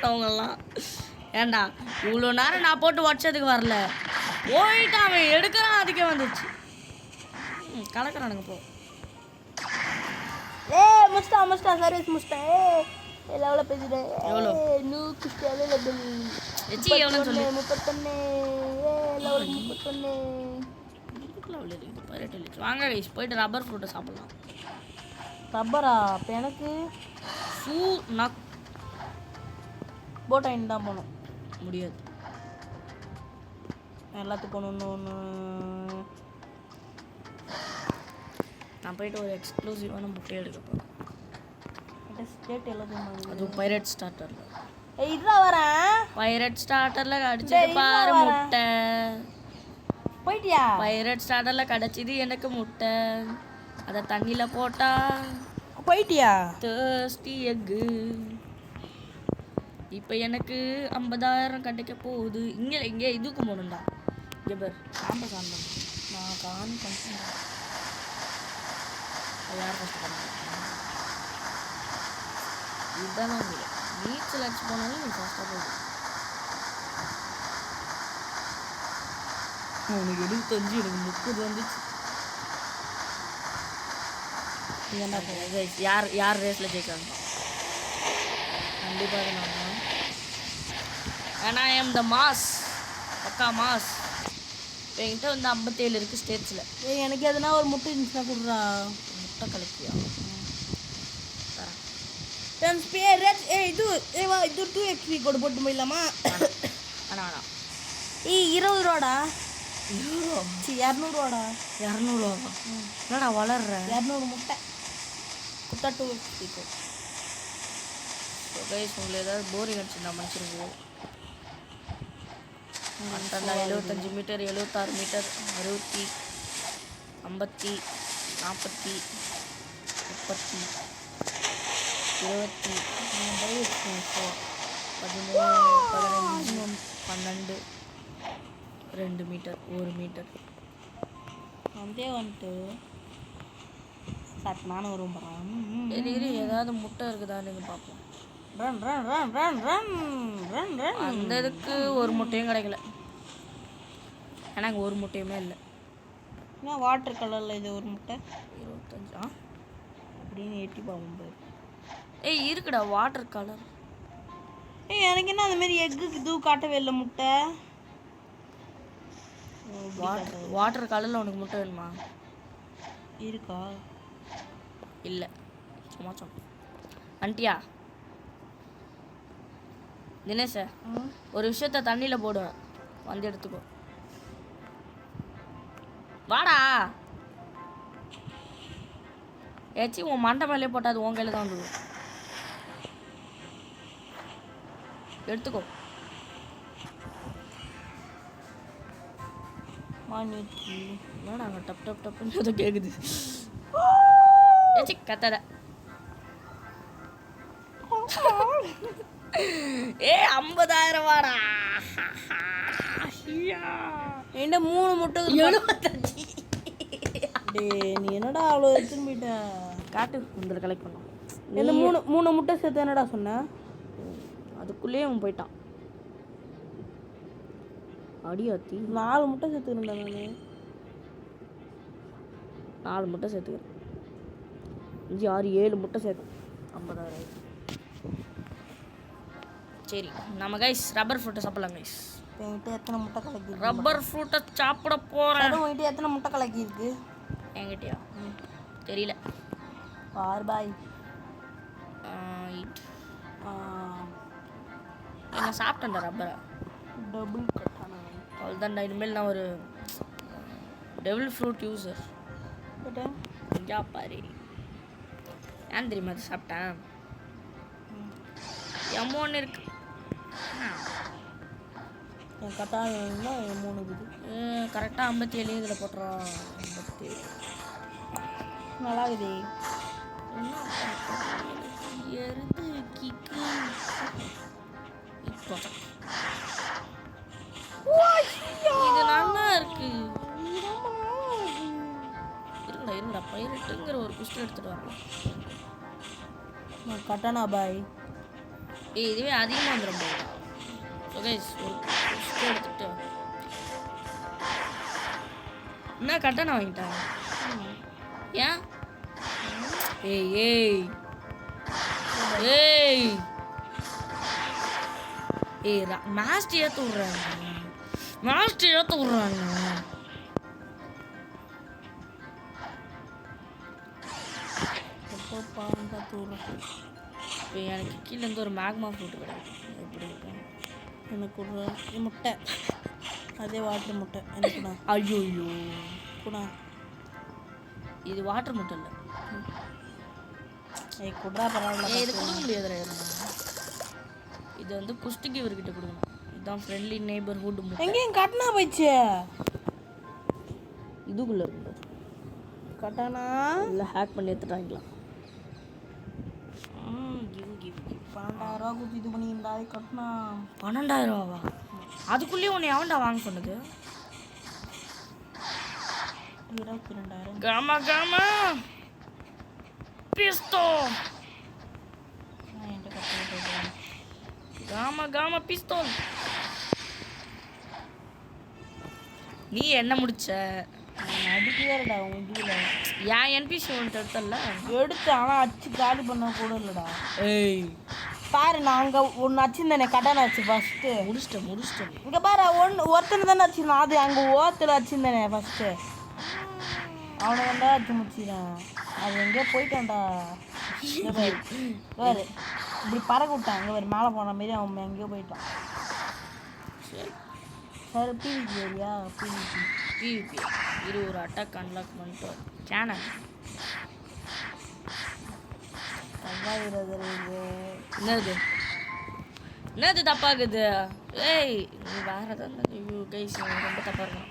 அவங்கெல்லாம் ஏண்டா இவ்வளோ நேரம் நான் போட்டு வச்சதுக்கு வரல. போயிட்டு அவன் எடுக்கிறான். அதுக்கே வந்துச்சு. கலக்கிறானுங்க போ. முஸ்டா முஸ்டா சர்வீஸ் முஸ்டா. எவ்வளோ பேசுகிறேன். எவ்வளோ? அவைலபிள். எவ்வளோ சொல்லு. 31. வாங்க கைஸ் போயிட்டு ரப்பர் ஃப்ரூட்டை சாப்பிடலாம். ரப்பரா? அப்போ எனக்கு நக் போட்டாயின் தான் போகணும். முடியாது. எல்லாத்துக்கும் ஒன்று நான் போயிட்டு ஒரு எக்ஸ்க்ளூசிவான முட்டை எடுக்க போகிறேன். ஸ்டேட் எல்லாத்தையும் அது பைரட் ஸ்டார்டரில். இதுதான் வரேன். பைரட் ஸ்டார்டரில் கிடச்சிது பாரு முட்டை. போயிட்டியா? பைரட் ஸ்டார்டரில் கிடச்சிது எனக்கு முட்டை. அதை தண்ணியில் போட்டா போயிட்டியா? Thirsty egg. இப்போ எனக்கு 50,000 கிடைக்க போகுது. இங்கே இதுக்கு போகணுண்டா. இங்கே பேர் கேம்பஸ் ஆன் பண்ண. நான் கான் பண்ணுறேன். யார் ஃபஸ்ட்டு பண்ணுறேன்? இதுதான் முடியும். நீச்சல் அடிச்சு போனாலும் நீ ஃபஸ்ட்டாக போகுது. உனக்கு 75, எனக்கு 30 வந்துச்சு. ஏன்டா யார் ரேஸில் ஜெயிக்கிறாங்க? கண்டிப்பாக நான் ஏன்னா ஐ எம் த மாஸ், பக்கா மாஸ். இப்போ என்கிட்ட வந்து 57 இருக்குது ஸ்டேட்ஸில். எனக்கு எதுனா ஒரு முட்டை இருந்துச்சுன்னா கொடுறா. முட்டை கலக்கியா? இது 2xp கோடு போட்டு போயிடலாமா? வேணாம். 20 ரூபாடா. 200 ரூபாடா. 200 ரூபா? என்னடா வளர்றேன். 200 முட்டை குத்தா 2xp கோடு. ஸோ கைஸ், உங்களுக்கு ஏதாவது போரிங் அடிச்சுருந்தா மனுஷனுக்கு 75 மீட்டர், 76 மீட்டர், 60, 50, 40, 30, 20, 13, 15, 12, 2 மீட்டர், 1 மீட்டர். அதே வந்துட்டு சார் நானும் வருவோம். சரி, ஏதாவது முட்டை இருக்குதா நீங்கள் பார்ப்போம். Run run run run run run run. அந்த இதுக்கு ஒரு முட்டையும் கிடைக்கல. எனக்கு ஒரு முட்டையுமே இல்லை. ஏன்னா வாட்டர் கலரில் இது ஒரு முட்டை 25 அப்படின்னு எட்டி பார்ப்போம். ஏய் இருக்குடா வாட்டர் கலர். எனக்கு என்ன அந்த மாதிரி எக்கு இது காட்டவே இல்லை முட்டை. வாட்டர் கலரில் உனக்கு முட்டை வேணுமா? இருக்கா? இல்லை, சும்மா சொன்னேன். அண்டியா தினேஷ், ஒரு விஷயத்த தண்ணியில் போடுவேன், வந்து எடுத்துக்கோ. வாடா. ஏச்சி உன் மண்டை மேலே போட்டால் அது உன் கையில் தான் வந்துடும். எடுத்துக்கோ. என்னடா அங்கே டப் டப் டப்புன்னு ஏதோ கேட்குது. ஏச்சி கத்தாத. ஏ 50,000 வாடா. என்ன 3 முட்டை 75. நீ என்னடா அவ்வளோ எடுத்துன்னு போயிட்ட? காட்டு உங்களை கலெக்ட் பண்ணோம். என்ன 3 முட்டை சேர்த்து என்னடா சொன்ன? அதுக்குள்ளேயே அவன் போயிட்டான். அடியாத்தி 4 முட்டை சேர்த்துக்கிறேன். நான் 4 முட்டை சேர்த்துக்கிறேன். 5, 6, 7 முட்டை சேர்க்கும் 50,000. சரி, நம்ம கைஸ் ரப்பர் ஃப்ரூட்டை சாப்பிடலாம் கைஸ். என்கிட்ட எத்தனை முட்டை கலக்கி? ரப்பர் ஃப்ரூட்டை சாப்பிட போகிறேன். உங்ககிட்ட எத்தனை முட்டை கலக்கி இருக்கு? என்கிட்டயா? தெரியல. பாய். நான் சாப்பிட்டேன்டா ரப்பரை. டபுள் கட்டானா? அவ்வளோதான்டா. இனிமேல் நான் ஒரு டெவில் ஃப்ரூட் யூஸர். இங்கே பாரு. ஏன் தெரியுமா அது சாப்பிட்டேன்? எம்மோன்னு இருக்கு. என் கட்டானா 3 இருக்குது. கரெக்டாக 57 இதில் போட்டுறோம். 57 நல்லா இருக்குது. எருது கிக்கு இப்போ இது நல்லா இருக்கு. இருங்கடா பைரட்டுங்கிற ஒரு பிஸ்டல் எடுத்துட்டு வரலாம். கட்டானா பாய். இதுவே அதிகமாக வந்துடும் போய். ஸோ கைஸ், ஒரு பிஸ்டல் எடுத்துட்டு என்ன கட்டானா வாங்கிட்டாங்க. ஏன்? ஏய் ஏய் ஏய் ஏய் மாஸ்டர் ஏற்ற விட்றாங்க. இப்போ எனக்கு கீழேருந்து ஒரு மேக்மா ஃப்ரூட் கிடையாது. எப்படி இருக்கும்? எனக்கு ஒரு முட்டை, அதே வாட்டர் முட்டை எனக்குண்ணா. ஐயோ குணா, இது வாட்டர் முட்டை இல்லை. குட்ரா பரவாயில்ல. இது கொடுக்க முடியாதுடா. இது வந்து குஸ்டிக்கு இவர்கிட்ட கொடுக்கணும். இதுதான் ஃப்ரெண்ட்லி நெய்பர்ஹுட் முட்டை. எங்கேயும் கட்டினா போயிடுச்சு. இதுக்குள்ளே இருக்கு. கட்டானா இல்லை ஹேக் பண்ணி எடுத்துட்டாங்களா? 12,000 கொடுத்து இது பண்ணியிருந்தா கட்டினா 12,000 ரூபாவா? அதுக்குள்ளேயே உன்னை எவன்டா வாங்க சொன்னது? 22,000. காமா காமா பிஸ்தோ, நான் என்கிட்ட கட்ட காமா காமா பிஸ்தோல். நீ என்ன முடிச்ச? அடிக்கவேடா உன் இதில் ஏன் என்பிசி ஒன்று எடுத்தல? எடுத்து ஆனால் அடிச்சு காலி பண்ண கூட இல்லைடா. ஏய் பாரு நான் அங்கே ஒன்று அடிச்சிருந்தேனே கட்டான வச்சு ஃபஸ்ட்டு முடிச்சிட்டேன். இங்கே பாரு ஒருத்தனை தானே அடிச்சிருந்தான். அது அங்கே ஓரத்தில் அடிச்சிருந்தேனே ஃபஸ்ட்டு. அவனை வந்தா அடிச்சு முடிச்சிடேன். அது எங்கேயோ போயிட்டான்டா. வேறு இப்படி பறக்க விட்டான். அங்கே வேறு மேலே போன மாரி அவன் எங்கேயோ போயிட்டான். சார் பிவிபி ஏரியா பிவிபி இது ஒரு அட்டாக் அன்லாக் பண்ணிட்டோம். சேனல் என்னது தப்பாகுது? ஏய் நீ வேற ஏதாவது கைஸ் ரொம்ப தப்பா இருக்கும்.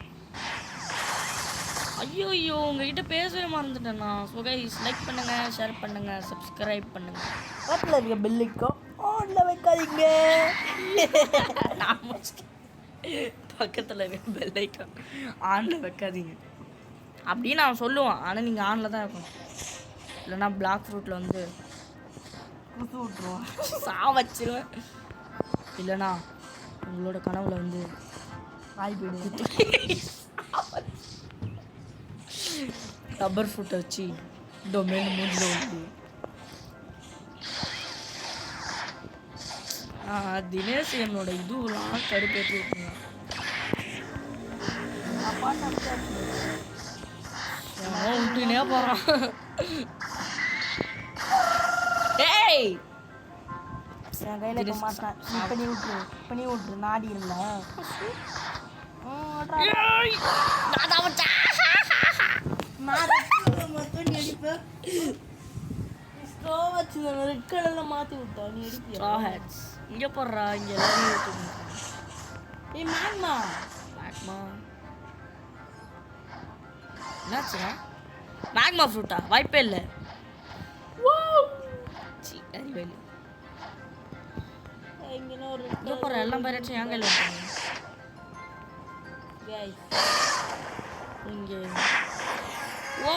ஐயோ உங்ககிட்ட பேசவே மறந்துட்டேண்ணா. ஸோ கைஸ் லைக் பண்ணுங்க, ஷேர் பண்ணுங்க, சப்ஸ்கிரைப் பண்ணுங்க. பக்கத்தில் இருக்க பெல்லுக்கும் ஆனில் வைக்காதீங்க. பக்கத்தில் இருக்க பெல் ஐக்கான் ஆனில் வைக்காதீங்க அப்படின்னு அவன் சொல்லுவான். ஆனால் நீங்கள் ஆனில் தான் இருக்கணும். இல்லைன்னா பிளாக் ஃப்ரூட்டில் வந்து குத்து விட்ருவான், சாவச்சிருவேன். இல்லைனா உங்களோட கனவுல வந்து வாய் போயிடுவோம். ரப்பர் ஃப்ரூட்டை வச்சு டொமேன் மூஞ்சில் வந்து தினேஷ் என்னோட இதுவெல்லாம் கடுப்பேற்றி விட்டுருங்க. விட்டுனே போகிறான். ஏய் என் கையில் இருக்க மாட்டான். பண்ணி விட்டுரு நாடி இல்லை. ரெட் கலரில் மாற்றி விட்டா நீ அடிப்பியா? இங்கே போடுறா, இங்கே எல்லாரும் ஏய் மேக்மா என்னாச்சுன்னா மேக்மா ஃப்ரூட்டா? வாய்ப்பே இல்லை. அறிவேலு இங்கே ஒரு இங்கே போடுற எல்லாம் பேராச்சும் என் கையில் வைப்பாங்க. இங்கே ஓ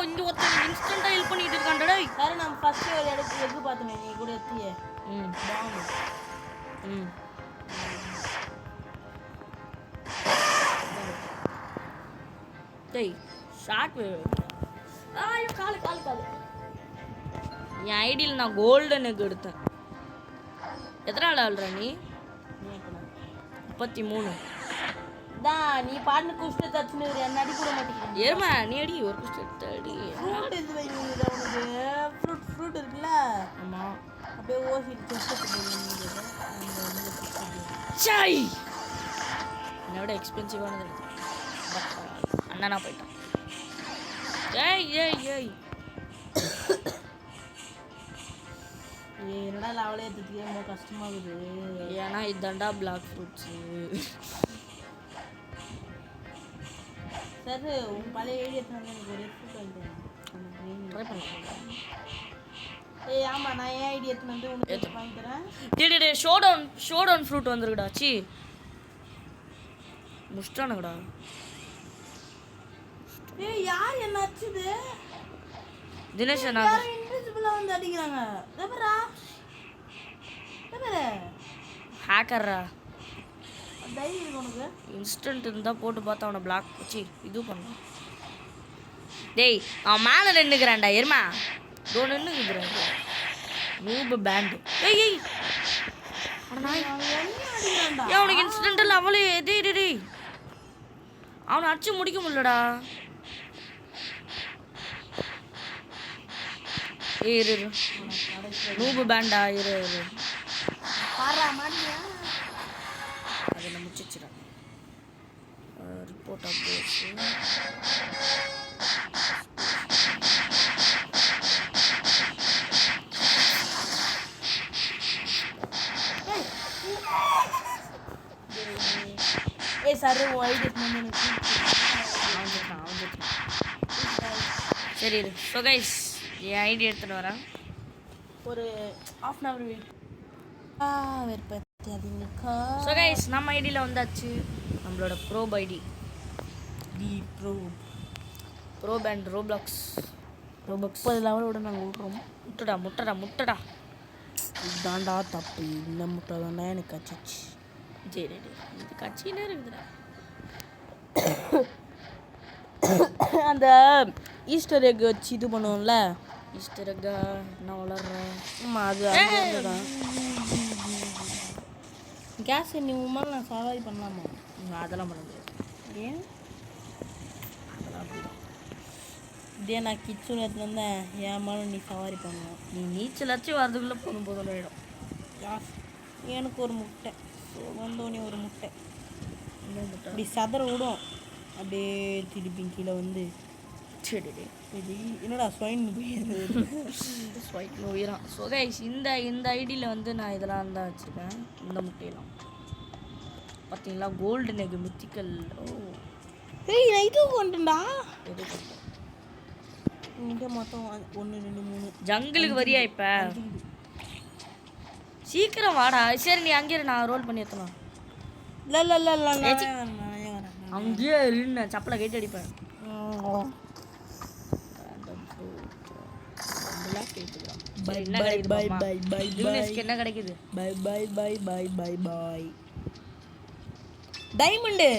இங்கே ஒருத்தன் இன்ஸ்டண்ட்டாக ஹெல்ப் பண்ணிட்டு இருக்கான்டா. சார் நம்ம ஃபஸ்ட்டு ஒரு இடத்துக்கு எது பார்த்தோமே நீ கூட எத்தியே பாம்பு. டேய் ஷார்ட் ஐயோ காலு என் ஐடியில் நான் கோல்டன் எக் எடுத்தேன். எத்தனை நாள் ஆள்ற நீ? 33 தான். நீ பாட்டு குஷ்டு தச்சுன்னு என்ன அடி கூட மாட்டேங்கிறேன். ஏமா நீ அடி ஒரு குஷ்டு அடி. ஃப்ரூட் இது வைங்க உனக்கு. ஃப்ரூட் இருக்குல்ல, ஆமாம் அப்படியே ஓசிட்டு சாய் என்னை விட எக்ஸ்பென்சிவானது இருக்கு. பட் அண்ணனா போயிட்டான். ஏய் என்னடா லெவலே ஏற்றுறதுக்கே ரொம்ப கஷ்டமாகுது. ஏன்னா இதாண்டா பிளாக் ஃப்ரூட்ஸு. சார் உங்கள் பழைய ஐடியா எனக்கு ஒரே ஃப்ரூட் வாங்கிட்டு ட்ரை பண்ணலாம். ஏய் ஆமாம் நான் ஏன் ஐடியா எடுத்துன்னு வந்து உனக்கு வாங்கி தரேன். டே ஷோ டவுன் ஃப்ரூட் வந்துருக்குடா. சி முஷ்டானுங்கடா. ஏய் யார் என்ன அடிச்சது? தினேஷ் யாரும் இன்விசிபிளாக வந்து அடிக்கிறாங்க. தேவரா ஹேக்கர்ரா. தைரியம் இருக்கு உனக்கு? இன்ஸ்டன்ட் இருந்தால் போட்டு பார்த்தா அவனை பிளாக் வச்சு இது பண்ண. டேய் அவன் மேலே நின்றுக்கிறான்டா எருமா. இதோ நின்றுக்குறான் நூபு பேண்டு. ஏய் அவனுக்கு இன்சிடென்டல் அவளே டேய் அவனை அடிச்சு முடிக்க முடியலடா. இரு நூபு பேண்டா இரு அதில் முடிச்சிச்சிடா. ரிப்போர்ட் அப்டேட்ஸு ஏய் சார் உன் ஐடியா அவன் சரி இரு. ஸோ கைஸ் என் ஐடி எடுத்துகிட்டு வரேன். ஒரு half அன் ஹவர் வெயிட். வெறுப்பேத்தாதீங்கக்கா. ஸோ கைஸ் நம்ம ஐடியில் வந்தாச்சு. நம்மளோட ப்ரோப் ID the pro band Roblox. 30 level விட நாங்கள் விட்றோம். முட்டடா இதாண்டா தப்பு. இந்த முட்டை தாண்டா எனக்கு கச்சிச்சு. சரி இது கட்சியிலே இருக்குதுடா. அந்த ஈஸ்டர் எக் வச்சு இது பண்ணுவோம்ல. ஈஸ்டர் எக்கா என்ன வளர்ற? ஆமாம் அது தான். கேஸ் நீ உமால் நான் சவாரி பண்ணலாமா? அதெல்லாம் பண்ண முடியாது. ஏன்? அதெல்லாம் அப்படிதான். இதே நான் கிச்சன் எடுத்துன்னு வந்தேன் என் மேலே நீ சவாரி பண்ணலாம். நீ நீச்சல் அச்சு வரதுக்குள்ளே போதும் ஆகிடும். எனக்கு ஒரு முட்டை வந்தோடனே ஒரு முட்டை இன்னும் முட்டை அப்படி சதற விடும். அப்படியே திருப்பி கீழே வந்து சரி இது என்னடா ஸ்வைன் ஸ்வைட் உயிரான். ஸோ கைஸ் இந்த ஐடியில் வந்து நான் இதெல்லாம் தான் வச்சுருக்கேன். இந்த முட்டையெல்லாம் பார்த்தீங்களா கோல்டு நெக் மித்திக்கல். ஓ ஏய் நான் இது கொண்டுடா. எது இங்கே மொத்தம் 1 2 3 ஜங்கிளுக்கு வரியா இப்போ? சீக்கிரம் வாடா. சரி நீ அங்கேயே நான் ரோல் பண்ணி ஏற்றலாம். இல்லை அங்கேயே இருன்னு சப்பலை கேட்டு அடிப்பேன். என்ன கிடைக்குது? பை டைமண்டு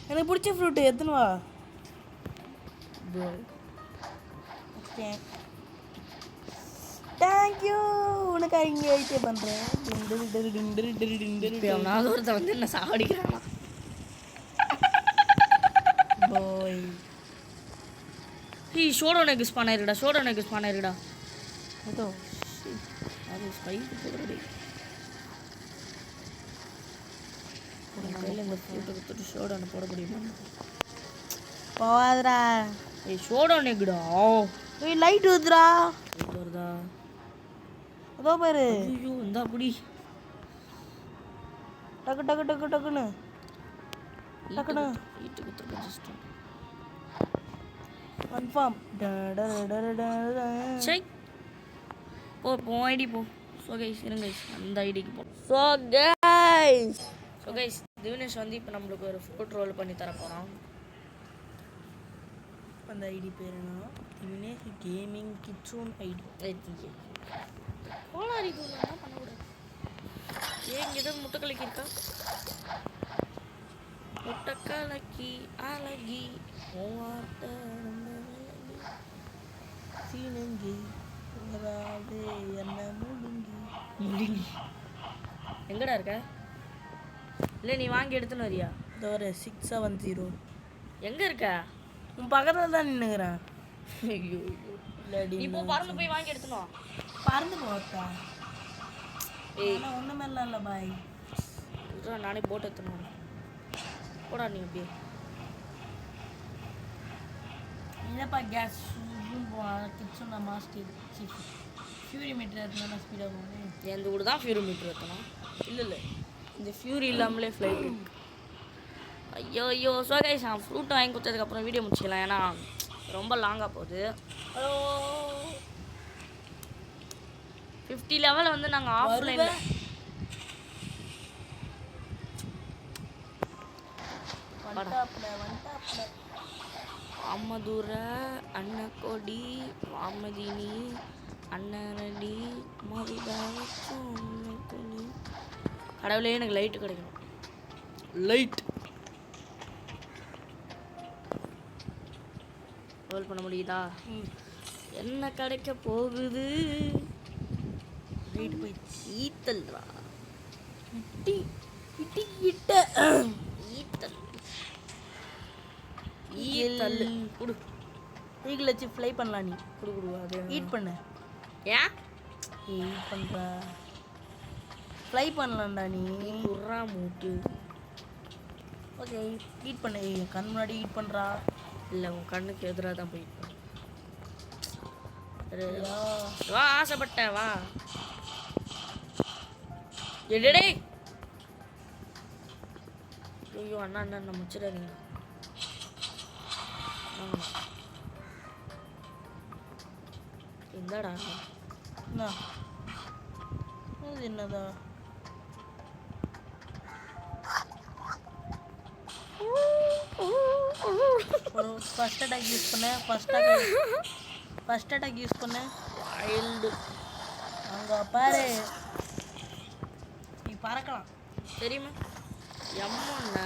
எனக்கு பிடிச்ச ஃப்ரூட்டு எத்தனை வா. தேங்க்யூ. உனக்கு இங்கே வெயிட்டே பண்ணுறேன். ஒருத்த வந்து என்ன சாவடிக்கிறானா பாய். ஷோடோ நெக் ஸ்பான் ஆயிருக்குடா. ஏதோ அது ஸ்பைக்கு போடுறடி. கையில் இந்த ஃப்ரூட்டை கொடுத்துட்டு ஷோடோனை போட முடியுமா? போவாதரா. ஷோடோ நெக்குடா. லைட் ஊத்துறா. லைட் வருதா? அதோ பாரு. ஐயோ இந்தா புடி. டக்குன்னு ஈட்டு குத்துருக்கு ஜஸ்ட். கன்ஃபார்ம். சை போ ஐடி போ. ஸோ கைஸ் இருங்க அந்த ஐடிக்கு போ. ஸோ கைஸ் திவினேஷ் வந்து இப்போ நம்மளுக்கு ஒரு ஃபோட்டோ ரோல் பண்ணி தர போகிறோம். அந்த ஐடி பேர் என்ன? திவினேஷ் கேமிங் கிட்ஸோன் ஐடி. கோளாரி என்ன பண்ணக்கூடாது. ஏங்க ஏதோ முட்டை கலக்கி இருக்கா? முட்டை கலக்கி அழகி சீனங்கி வராது என்ன முழுங்கி. எங்கடா இருக்க? இல்லை நீ வாங்கி எடுத்துன்னு வரியா? இதோ ஒரு 670. எங்கே இருக்க? உன் பக்கத்தில் தான் நின்றுக்கிறேன். ஐயோ இப்போ பறந்து போய் வாங்கி எடுத்துனோம். பறந்து போட்டா ஏய் ஒன்றுமே இல்லை பாய். நானே போட்டு எடுத்துனோம். போடா நீ அப்படியே இல்லைப்பா gas kitchen master chief fury meter இருந்தால் ஸ்பீடாக போகணும். எந்த கூட தான் ஃபியூரி மீட்டர் எடுத்தணும். இல்லை இந்த ஃபியூரி இல்லாமலே ஃப்ளைட் இருக்கு. ஐயோ ஸோ கைஸ் நான் ஃப்ரூட்டை வாங்கி கொடுத்ததுக்கப்புறம் வீடியோ முடிச்சிக்கலாம். ஏன்னா ரொம்ப லாங்காக போகுது. 50 லெவலில் வந்து நாங்கள் ஆஃப்லைனில் அம்மதூர அன்னக்கொடி மாமதினி அண்ணனடி மதுதானி. கடவுளே எனக்கு லைட்டு கிடைக்கணும். லைட் ரோல் பண்ண முடியுதா? என்ன கிடைக்க போகுது? லைட் போய் ஈத்தல்ரா. ஈத்தல் குடு. ஈகிள் வச்சு ஃப்ளை பண்ணலாம். நீ குடு அது ஈட் பண்ண. ஏன் ஈட் பண்ணுற ஃப்ளை பண்ணலாம்டா நீ. குர்ரா மூட்டு. ஓகே ஈட் பண்ண. கண் முன்னாடி ஈட் பண்ணுறா. இல்லை உன் கண்ணுக்கு எதிராக தான் போயிட்டு வா. ஆசைப்பட்டேன் வா. எடே ஐயோ அண்ணா முடிச்சிடாதீங்க. இந்தாடா என்ன இது என்னதா ஒரு ஃபர்ஸ்ட் அட்டாக் யூஸ் பண்ணேன் ஃபர்ஸ்ட் அட்டாக் யூஸ் பண்ணேன் வைல்டு அங்கே பாரு நீ பறக்கலாம் தெரியுமா எம்மொன்ன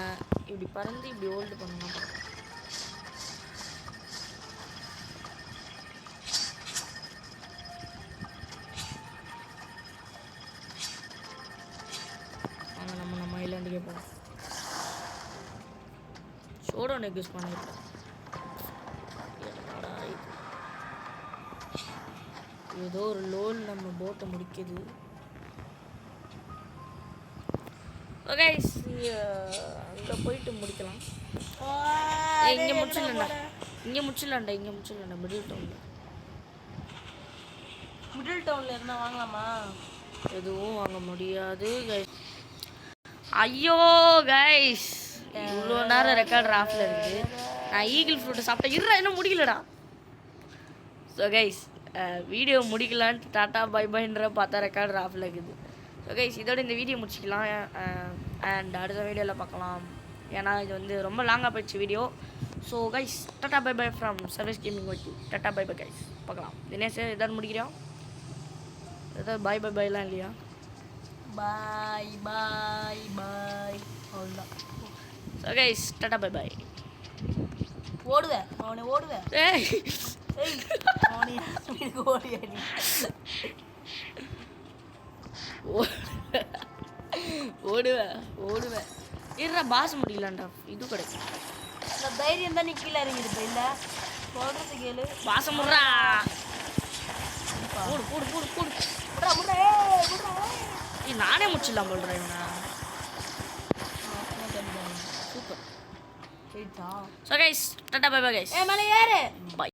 இப்படி பறந்து இப்படி ஹோல்டு பண்ணணும் வாங்க நம்ம ஐலாண்டுக்கே போகலாம் ஷோடவுன் எக் யூஸ் பண்ணியிருக்கேன் என்னடா இது ஏதோ ஒரு லோல் நம்ம போட்டை முடிக்குது ஓகே அங்கே போயிட்டு முடிக்கலாம் இங்கே முடிச்சிடலாம்டா இங்கே முடிச்சிடலாம்டா மிடில் டவுனில் இருந்தால் வாங்கலாமா எதுவும் வாங்க முடியாது கைஸ் ஐயோ கைஸ் இவ்வளோ நேரம் ரெக்கார்டர் ஆஃபில் இருக்குது நான் ஈகிள் ஃப்ரூட்டை சாப்பிட்டேன் இன்னும் முடியலடா ஸோ கைஸ் வீடியோ முடிக்கலான்ட்டு டாட்டா பை பைன்ற பார்த்தா ரெக்கார்டர் ஆஃபில் இருக்குது ஸோ கைஸ் இதோட இந்த வீடியோ முடிச்சிக்கலாம் அண்ட் அடுத்த வீடியோவில் பார்க்கலாம் ஏன்னா இது வந்து ரொம்ப லாங்காக போயிடுச்சு video so guys tata bye bye from service gaming okay tata bye bye guys பார்க்கலாம் தினேஷ் எதாவது முடிக்கிறோம் ஏதாவது பாய் பை பைலாம் இல்லையா பாய் பாய் பாய் அவ்வளோதான் so guys tata bye bye ஓடுவேன் அவனை ஓடுவேன் ஏய் ஏய் அவனை ஓடியாடி ஓடுவேன் இருடா பாஸ் முடியலான்டா இது கிடைக்கும் இந்த தைரியம் தான் நீ கீழே இறங்கிருப்ப இல்லை சொல்கிறது கேளு பாசம் முடுறா போடு போடு போடு போடு விட்றா விட்றா விட்றா நானே முடிச்சிடலாம் போடுறேன் சூப்பர் போயிட்டா so guys tata bye bye guys ஏ மேலே ஏறு பை